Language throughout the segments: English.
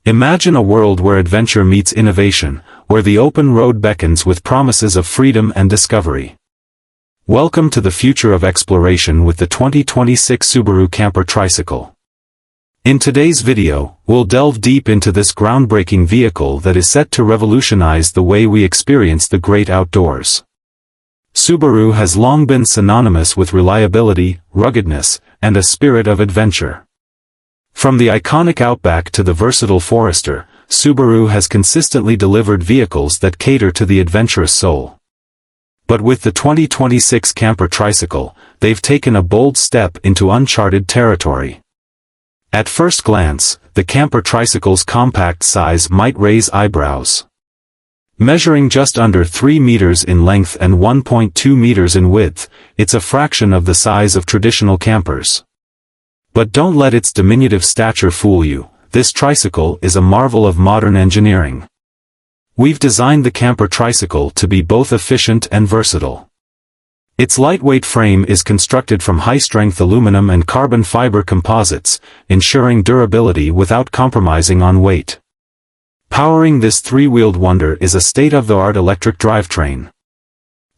Imagine a world where adventure meets innovation, where the open road beckons with promises of freedom and discovery. Welcome to the future of exploration with the 2026 Subaru Camper Tricycle. In today's video, we'll delve deep into this groundbreaking vehicle that is set to revolutionize the way we experience the great outdoors. Subaru has long been synonymous with reliability, ruggedness, and a spirit of adventure. From the iconic Outback to the versatile Forester, Subaru has consistently delivered vehicles that cater to the adventurous soul. But with the 2026 Camper Tricycle, they've taken a bold step into uncharted territory. At first glance, the Camper Tricycle's compact size might raise eyebrows. Measuring just under 3 meters in length and 1.2 meters in width, it's a fraction of the size of traditional campers. But don't let its diminutive stature fool you, this tricycle is a marvel of modern engineering. We've designed the Camper Tricycle to be both efficient and versatile. Its lightweight frame is constructed from high-strength aluminum and carbon fiber composites, ensuring durability without compromising on weight. Powering this three-wheeled wonder is a state-of-the-art electric drivetrain.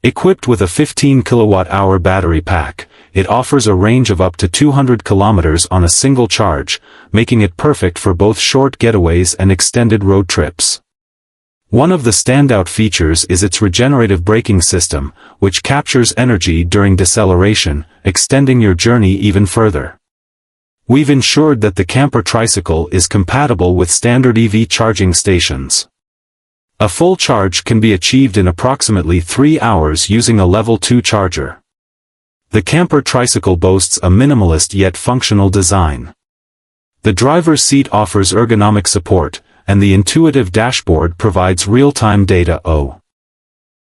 Equipped with a 15 kilowatt-hour battery pack, it offers a range of up to 200 kilometers on a single charge, making it perfect for both short getaways and extended road trips. One of the standout features is its regenerative braking system, which captures energy during deceleration, extending your journey even further. We've ensured that the Camper Tricycle is compatible with standard EV charging stations. A full charge can be achieved in approximately 3 hours using a level 2 charger. The Camper Tricycle boasts a minimalist yet functional design. The driver's seat offers ergonomic support, and the intuitive dashboard provides real-time data.